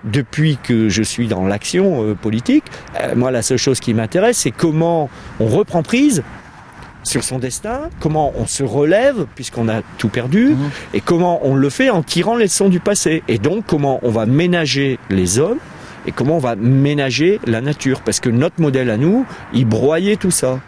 depuis que je suis dans l'action politique, moi la seule chose qui m'intéresse, c'est comment on reprend prise sur son destin, comment on se relève puisqu'on a tout perdu, et comment on le fait en tirant les leçons du passé. Et donc comment on va ménager les hommes et comment on va ménager la nature. Parce que notre modèle à nous, il broyait tout ça.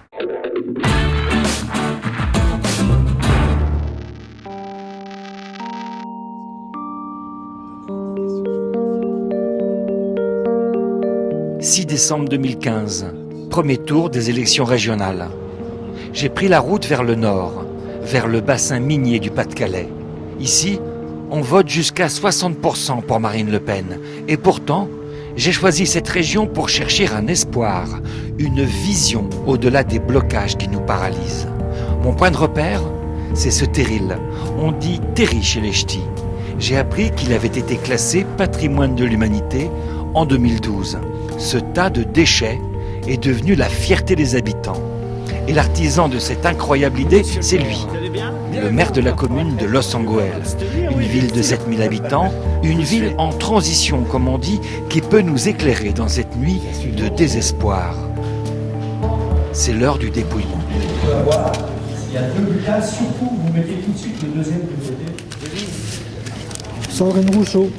« 6 décembre 2015, premier tour des élections régionales. J'ai pris la route vers le nord, vers le bassin minier du Pas-de-Calais. Ici, on vote jusqu'à 60% pour Marine Le Pen. Et pourtant, j'ai choisi cette région pour chercher un espoir, une vision au-delà des blocages qui nous paralysent. Mon point de repère, c'est ce terril. On dit terri chez les ch'tis. J'ai appris qu'il avait été classé patrimoine de l'humanité en 2012. Ce tas de déchets est devenu la fierté des habitants. Et l'artisan de cette incroyable idée, c'est lui, le maire de la commune de Los Angoel. Une ville de 7000 habitants, une ville en transition, comme on dit, qui peut nous éclairer dans cette nuit de désespoir. C'est l'heure du dépouillement. Il y a deux places, surtout, vous mettez tout de suite le deuxième de côté. Sandrine Rousseau.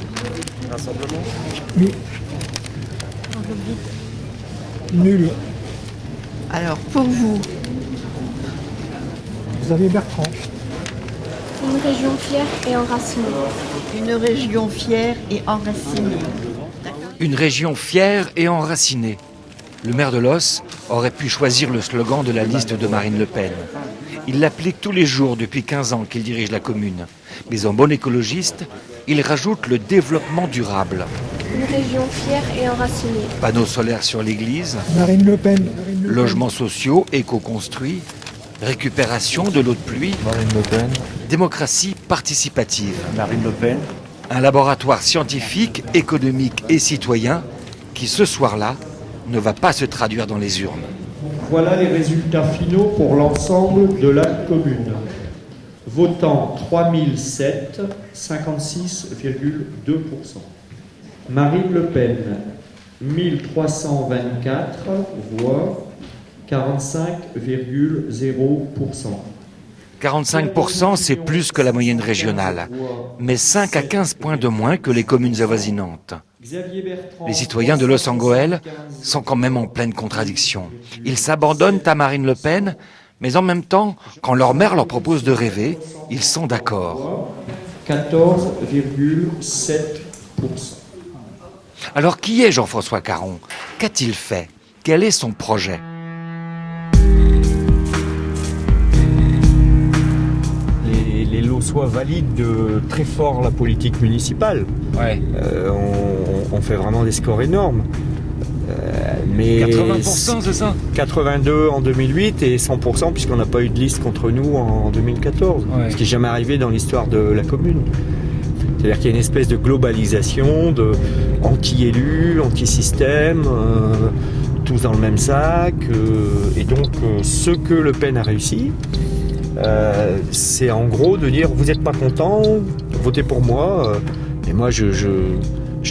Rassemblement. Oui. Nul. Alors, pour vous, Xavier Bertrand. Une région fière et enracinée. une région fière et enracinée. Une région fière et enracinée. Le maire de Los aurait pu choisir le slogan de la liste de Marine Le Pen. Il l'applique tous les jours depuis 15 ans qu'il dirige la commune. Mais en bon écologiste, il rajoute le développement durable. Une région fière et enracinée. Panneaux solaires sur l'église, Marine Le Pen. logements sociaux éco-construits, récupération de l'eau de pluie, Marine Le Pen. démocratie participative. Marine Le Pen. Un laboratoire scientifique, économique et citoyen qui, ce soir-là, ne va pas se traduire dans les urnes. Voilà les résultats finaux pour l'ensemble de la commune. Votant 3007, 56,2%. Marine Le Pen, 1324 voix, 45,0%. 45%, c'est plus que la moyenne régionale, mais 5 à 15 points de moins que les communes avoisinantes. Les citoyens de Los Angoel sont quand même en pleine contradiction. Ils s'abandonnent à Marine Le Pen, mais en même temps, quand leur maire leur propose de rêver, ils sont d'accord. 14,7%. Alors qui est Jean-François Caron? Qu'a-t-il fait? Quel est son projet? Les Lossois valident très fort la politique municipale. Ouais. On fait vraiment des scores énormes. Mais 80%, c'est ça? 82 en 2008 et 100% puisqu'on n'a pas eu de liste contre nous en 2014. Ouais. Ce qui n'est jamais arrivé dans l'histoire de la commune. C'est-à-dire qu'il y a une espèce de globalisation, de anti-élus, anti-système, tous dans le même sac. Et donc, ce que Le Pen a réussi, c'est en gros de dire vous n'êtes pas content, votez pour moi. Et moi, je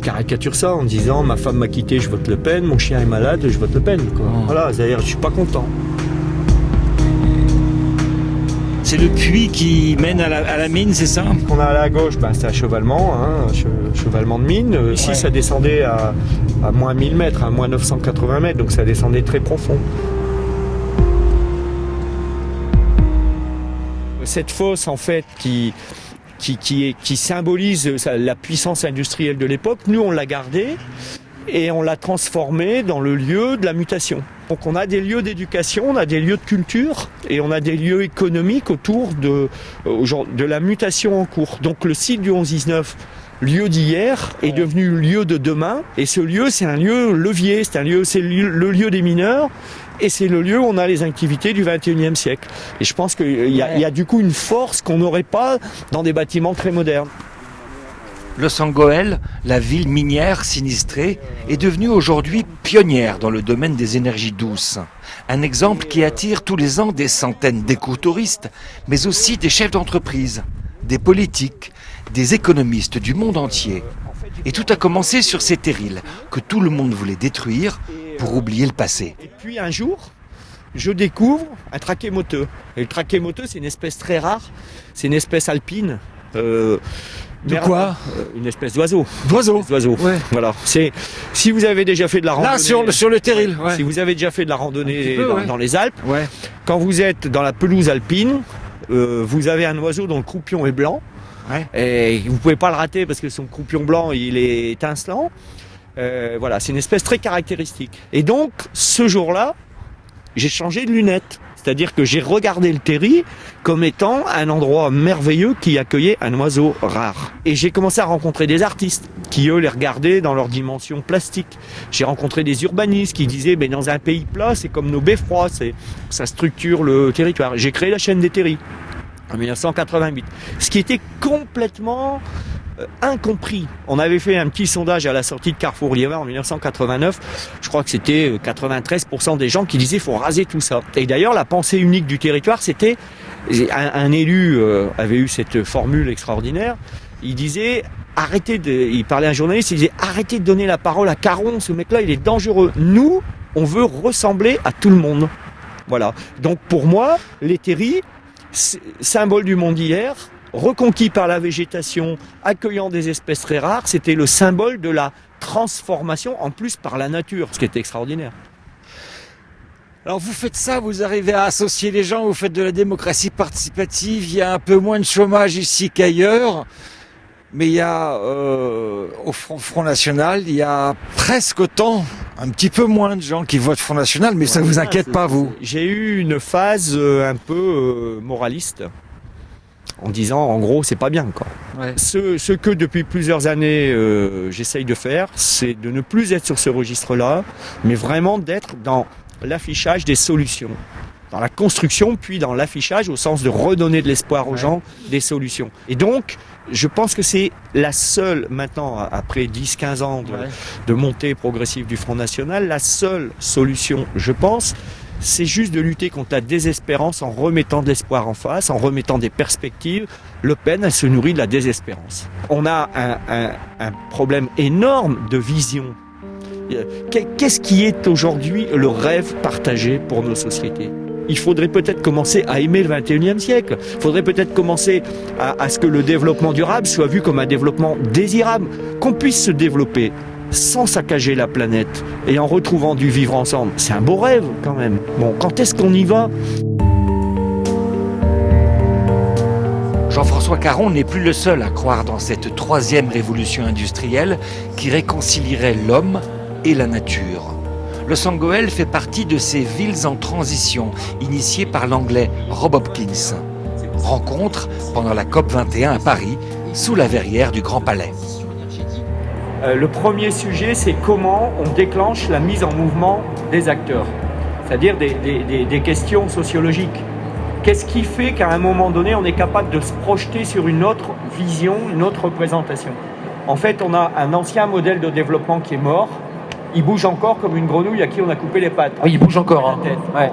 caricature ça en disant ma femme m'a quitté, je vote Le Pen, mon chien est malade, je vote Le Pen. Quoi. Voilà, c'est-à-dire je suis pas content. C'est le puits qui mène à la mine, c'est ça? On a à la gauche, c'est un chevalement, chevalement de mine. Ici, ouais. Ça descendait à moins 1000 mètres, à moins 980 mètres, donc ça descendait très profond. Cette fosse, en fait, qui symbolise la puissance industrielle de l'époque, nous, on l'a gardée et on l'a transformée dans le lieu de la mutation. Donc on a des lieux d'éducation, on a des lieux de culture et on a des lieux économiques autour de la mutation en cours. Donc le site du 11-19, lieu d'hier, est devenu lieu de demain. Et ce lieu, c'est un lieu levier, c'est le lieu des mineurs. Et c'est le lieu où on a les activités du 21e siècle. Et je pense qu'il y a du coup une force qu'on n'aurait pas dans des bâtiments très modernes. Los Angoel, la ville minière sinistrée, est devenue aujourd'hui pionnière dans le domaine des énergies douces. Un exemple qui attire tous les ans des centaines d'écotouristes, mais aussi des chefs d'entreprise, des politiques, des économistes du monde entier. Et tout a commencé sur ces terrils que tout le monde voulait détruire pour oublier le passé. Et puis un jour, je découvre un traquet moteux. Et le traquet moteux, c'est une espèce très rare. C'est une espèce alpine. De quoi Une espèce d'oiseau. D'oiseau. Ouais. Voilà. Si vous avez déjà fait de la randonnée... Là, sur le terril. Ouais. Si vous avez déjà fait de la randonnée dans les Alpes, Ouais. quand vous êtes dans la pelouse alpine, vous avez un oiseau dont le croupion est blanc. Ouais. Et vous pouvez pas le rater parce que son croupion blanc, il est étincelant. Voilà, c'est une espèce très caractéristique. Et donc, ce jour-là, j'ai changé de lunettes. C'est-à-dire que j'ai regardé le terri comme étant un endroit merveilleux qui accueillait un oiseau rare. Et j'ai commencé à rencontrer des artistes qui, eux, les regardaient dans leur dimension plastique. J'ai rencontré des urbanistes qui disaient, mais dans un pays plat, c'est comme nos beffrois, ça structure le territoire. J'ai créé la chaîne des terris en 1988. Ce qui était complètement incompris. On avait fait un petit sondage à la sortie de Carrefour Liévin en 1989. Je crois que c'était 93% des gens qui disaient faut raser tout ça. Et d'ailleurs, la pensée unique du territoire, c'était un élu avait eu cette formule extraordinaire. Il disait il parlait à un journaliste, il disait arrêtez de donner la parole à Caron, ce mec-là, il est dangereux. Nous, on veut ressembler à tout le monde. Voilà. Donc pour moi, les terris, symbole du monde d'hier, reconquis par la végétation, accueillant des espèces très rares, c'était le symbole de la transformation, en plus par la nature, ce qui était extraordinaire. Alors vous faites ça, vous arrivez à associer les gens, vous faites de la démocratie participative, il y a un peu moins de chômage ici qu'ailleurs, mais il y a au Front National, il y a presque autant, un petit peu moins de gens qui votent Front National, mais ça vous inquiète pas, vous? J'ai eu une phase un peu moraliste, en disant en gros c'est pas bien quoi. Ouais. Ce que depuis plusieurs années j'essaye de faire, c'est de ne plus être sur ce registre-là, mais vraiment d'être dans l'affichage des solutions, dans la construction puis dans l'affichage au sens de redonner de l'espoir aux gens, des solutions. Et donc je pense que c'est la seule maintenant, après 10-15 ans de montée progressive du Front National, la seule solution je pense, c'est juste de lutter contre la désespérance en remettant de l'espoir en face, en remettant des perspectives. Le Pen, elle se nourrit de la désespérance. On a un problème énorme de vision. Qu'est-ce qui est aujourd'hui le rêve partagé pour nos sociétés ? Il faudrait peut-être commencer à aimer le 21e siècle. Il faudrait peut-être commencer à ce que le développement durable soit vu comme un développement désirable, qu'on puisse se développer sans saccager la planète et en retrouvant du vivre ensemble. C'est un beau rêve quand même. Bon, quand est-ce qu'on y va ? Jean-François Caron n'est plus le seul à croire dans cette troisième révolution industrielle qui réconcilierait l'homme et la nature. Los Angeles fait partie de ces villes en transition initiées par l'anglais Rob Hopkins. Rencontre pendant la COP21 à Paris, sous la verrière du Grand Palais. Le premier sujet, c'est comment on déclenche la mise en mouvement des acteurs, c'est-à-dire des questions sociologiques. Qu'est-ce qui fait qu'à un moment donné, on est capable de se projeter sur une autre vision, une autre représentation ? En fait, on a un ancien modèle de développement qui est mort. Il bouge encore comme une grenouille à qui on a coupé les pattes. Oui, il bouge encore. La tête. Ouais.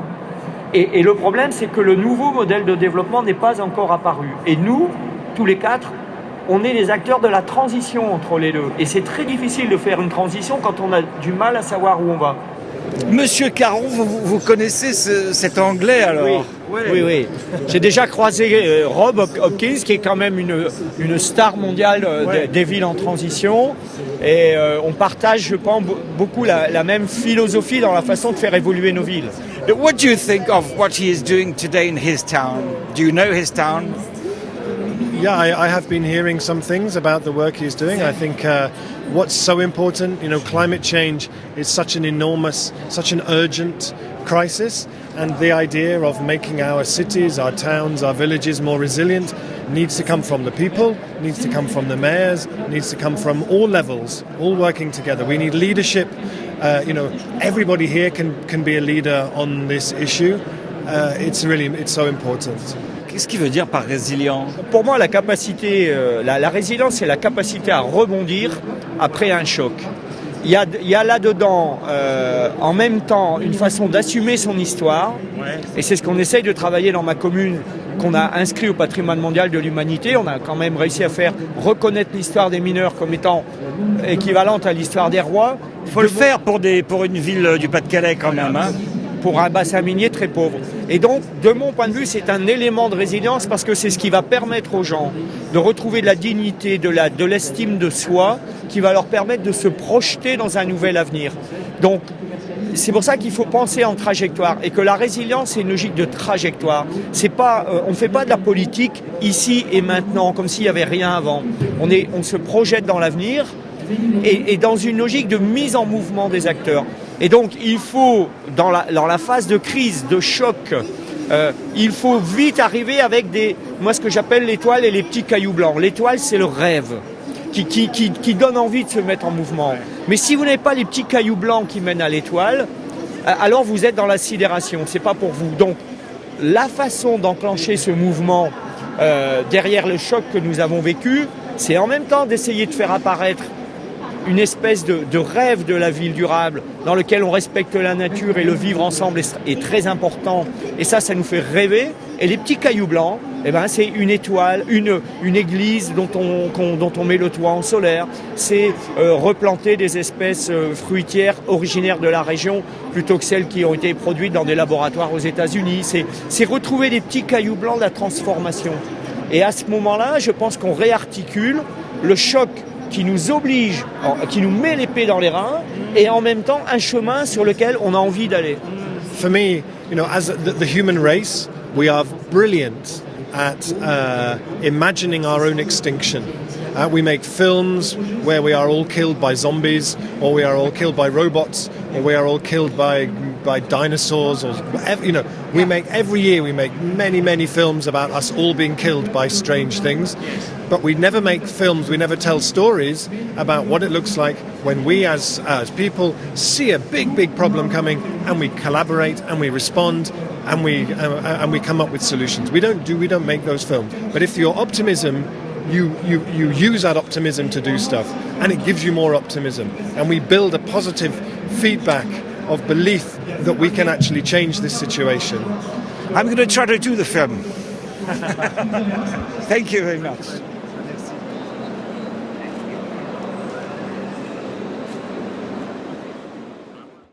Et le problème, c'est que le nouveau modèle de développement n'est pas encore apparu. Et nous, tous les quatre, on est les acteurs de la transition entre les deux. Et c'est très difficile de faire une transition quand on a du mal à savoir où on va. Monsieur Caron, vous connaissez cet anglais alors ? Oui. J'ai déjà croisé Rob Hopkins, qui est quand même une star mondiale des villes en transition. Et on partage, je pense, beaucoup la même philosophie dans la façon de faire évoluer nos villes. What do you think of what he is doing today in his town? Do you know his town? Yeah, I have been hearing some things about the work he's doing. I think what's so important, climate change is such an enormous, such an urgent crisis. And the idea of making our cities, our towns, our villages more resilient needs to come from the people, needs to come from the mayors, needs to come from all levels, all working together. We need leadership. Everybody here can be a leader on this issue. It's so important. Qu'est-ce qu'il veut dire par résilient ? Pour moi, la capacité, la résilience, c'est la capacité à rebondir après un choc. Il y a là-dedans, en même temps, une façon d'assumer son histoire. Et c'est ce qu'on essaye de travailler dans ma commune qu'on a inscrit au patrimoine mondial de l'humanité. On a quand même réussi à faire reconnaître l'histoire des mineurs comme étant équivalente à l'histoire des rois. Il faut le faire pour une ville du Pas-de-Calais quand même. Hein. Pour un bassin minier très pauvre. Et donc, de mon point de vue, c'est un élément de résilience parce que c'est ce qui va permettre aux gens de retrouver de la dignité, de l'estime de soi, qui va leur permettre de se projeter dans un nouvel avenir. Donc, c'est pour ça qu'il faut penser en trajectoire et que la résilience, c'est une logique de trajectoire. C'est pas, on ne fait pas de la politique ici et maintenant, comme s'il n'y avait rien avant. On se projette dans l'avenir et dans une logique de mise en mouvement des acteurs. Et donc, il faut, dans la phase de crise, de choc, il faut vite arriver avec moi ce que j'appelle l'étoile et les petits cailloux blancs. L'étoile, c'est le rêve qui donne envie de se mettre en mouvement. Mais si vous n'avez pas les petits cailloux blancs qui mènent à l'étoile, alors vous êtes dans la sidération, c'est pas pour vous. Donc, la façon d'enclencher ce mouvement derrière le choc que nous avons vécu, c'est en même temps d'essayer de faire apparaître une espèce de rêve de la ville durable dans lequel on respecte la nature et le vivre ensemble est très important. Et ça nous fait rêver. Et les petits cailloux blancs, c'est une étoile, une église dont on met le toit en solaire. C'est replanter des espèces fruitières originaires de la région plutôt que celles qui ont été produites dans des laboratoires aux États-Unis. C'est retrouver des petits cailloux blancs de la transformation. Et à ce moment-là, je pense qu'on réarticule le choc qui nous oblige, qui nous met l'épée dans les reins, et en même temps un chemin sur lequel on a envie d'aller. For me, as the human race, we are brilliant at imagining our own extinction. We make films where we are all killed by zombies, or we are all killed by robots, or we are all killed by dinosaurs, or whatever. We make every year many films about us all being killed by strange things. But we never make films, we never tell stories about what it looks like when we as people see a big problem coming and we collaborate and we respond and we come up with solutions. We don't make those films. But if your optimism, you use that optimism to do stuff and it gives you more optimism and we build a positive feedback of belief that we can actually change this situation. I'm going to try to do the film. Thank you very much.